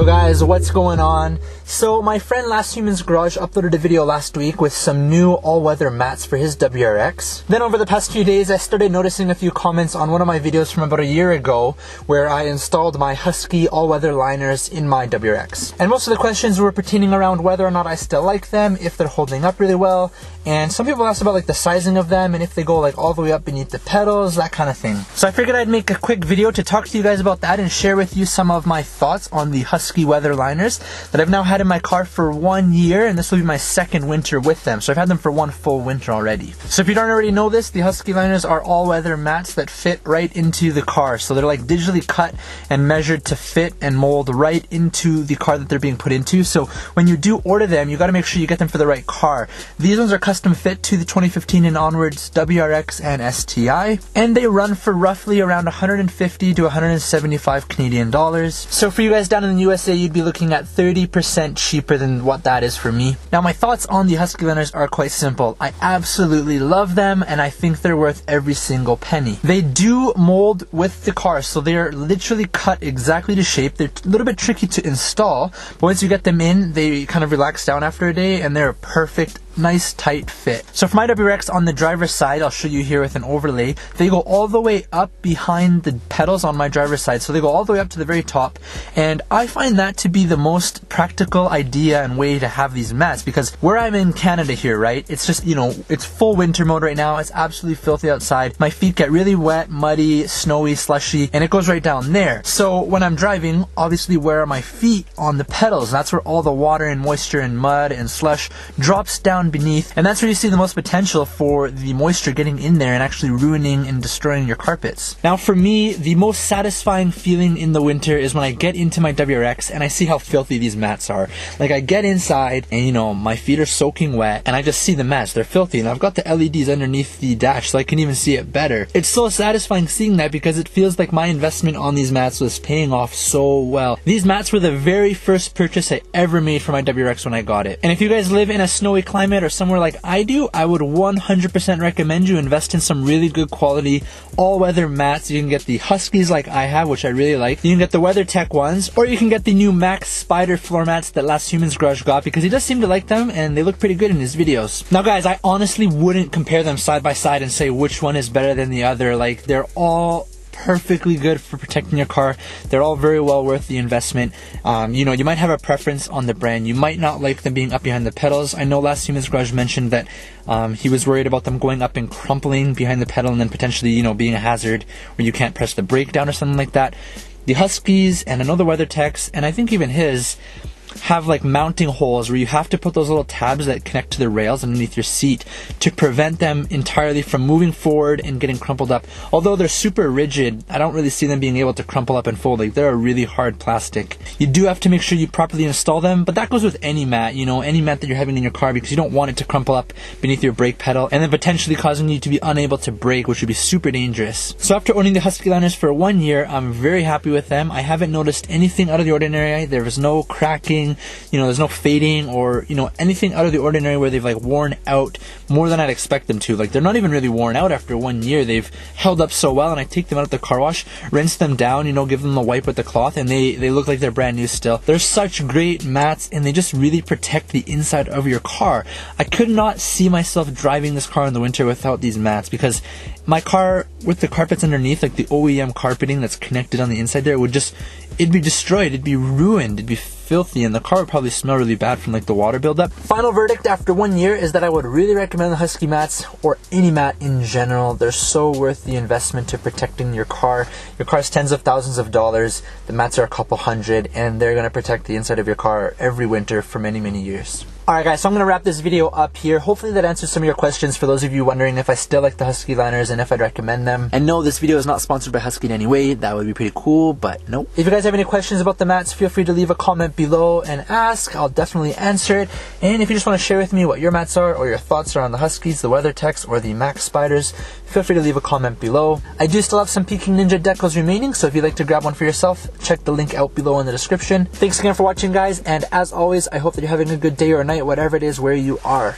Yo guys, what's going on? So my friend Last Human's Garage uploaded a video last week with some new all-weather mats for his WRX. Then over the past few days I started noticing a few comments on one of my videos from about a year ago where I installed my Husky all-weather liners in my WRX. And most of the questions were pertaining around whether or not I still like them, if they're holding up really well, and some people asked about like the sizing of them and if they go like all the way up beneath the pedals, that kind of thing. So I figured I'd make a quick video to talk to you guys about that and share with you some of my thoughts on the Husky weather liners that I've now had in my car for 1 year, and this will be my second winter with them. So I've had them for one full winter already. So if you don't already know this, the Husky liners are all-weather mats that fit right into the car. So they're like digitally cut and measured to fit and mold right into the car that they're being put into. So when you do order them, you got to make sure you get them for the right car. These ones are custom fit to the 2015 and onwards WRX and STI, and they run for roughly around 150 to 175 Canadian dollars. So for you guys down in the USA, you'd be looking at 30% cheaper than what that is for me. Now my thoughts on the Husky liners are quite simple. I absolutely love them and I think they're worth every single penny. They do mold with the car, so they're literally cut exactly to shape. They're a little bit tricky to install, but once you get them in, they kind of relax down after a day and they're a perfect, nice tight fit. So for my WRX on the driver's side, I'll show you here with an overlay, they go all the way up behind the pedals on my driver's side. So they go all the way up to the very top, and I find that to be the most practical idea and way to have these mats, because where I'm in Canada here, right, it's just, you know, it's full winter mode right now. It's absolutely filthy outside. My feet get really wet, muddy, snowy, slushy, and it goes right down there. So when I'm driving, obviously where are my feet? On the pedals. That's where all the water and moisture and mud and slush drops down beneath, and that's where you see the most potential for the moisture getting in there and actually ruining and destroying your carpets. Now for me, the most satisfying feeling in the winter is when I get into my WRX and I see how filthy these mats are. Like I get inside and, you know, my feet are soaking wet and I just see the mats, they're filthy, and I've got the LEDs underneath the dash so I can even see it better. It's so satisfying seeing that because it feels like my investment on these mats was paying off so well. These mats were the very first purchase I ever made for my WRX when I got it. And if you guys live in a snowy climate or somewhere like I do, I would 100% recommend you invest in some really good quality all-weather mats. You can get the Huskies like I have, which I really like. You can get the WeatherTech ones, or you can get the new Max Spider floor mats that Last Human's Garage got, because he does seem to like them and they look pretty good in his videos. Now guys, I honestly wouldn't compare them side by side and say which one is better than the other. Like, they're all perfectly good for protecting your car. They're all very well worth the investment. You know, you might have a preference on the brand. You might not like them being up behind the pedals. I know Last Human's Garage mentioned that he was worried about them going up and crumpling behind the pedal and then potentially, you know, being a hazard where you can't press the brake down or something like that. The Huskies, and I know the WeatherTechs, and I think even his, have like mounting holes where you have to put those little tabs that connect to the rails underneath your seat to prevent them entirely from moving forward and getting crumpled up. Although they're super rigid, I don't really see them being able to crumple up and fold. Like, they're a really hard plastic. You do have to make sure you properly install them, but that goes with any mat, you know, any mat that you're having in your car, because you don't want it to crumple up beneath your brake pedal and then potentially causing you to be unable to brake, which would be super dangerous. So after owning the Husky liners for 1 year, I'm very happy with them. I haven't noticed anything out of the ordinary. There was no cracking, you know, there's no fading or, you know, anything out of the ordinary where they've like worn out more than I'd expect them to. Like, they're not even really worn out after 1 year. They've held up so well, and I take them out of the car wash, rinse them down, you know, give them a wipe with the cloth, and they look like they're brand new still. They're such great mats, and they just really protect the inside of your car. I could not see myself driving this car in the winter without these mats, because my car with the carpets underneath, like the OEM carpeting that's connected on the inside there, it'd be destroyed, it'd be ruined, it'd be filthy, and the car would probably smell really bad from like the water buildup. Final verdict after 1 year is that I would really recommend the Husky mats, or any mat in general. They're so worth the investment to protecting your car. Your car's tens of thousands of dollars, the mats are a couple hundred, and they're going to protect the inside of your car every winter for many, many years. Alright guys, so I'm going to wrap this video up here. Hopefully that answers some of your questions for those of you wondering if I still like the Husky liners and if I'd recommend them. And no, this video is not sponsored by Husky in any way. That would be pretty cool, but nope. If you guys have any questions about the mats, feel free to leave a comment below and ask. I'll definitely answer it. And if you just want to share with me what your mats are or your thoughts are on the Huskies, the WeatherTechs, or the Max Spiders, feel free to leave a comment below. I do still have some Peking Ninja decals remaining, so if you'd like to grab one for yourself, check the link out below in the description. Thanks again for watching guys, and as always, I hope that you're having a good day or night, whatever it is where you are.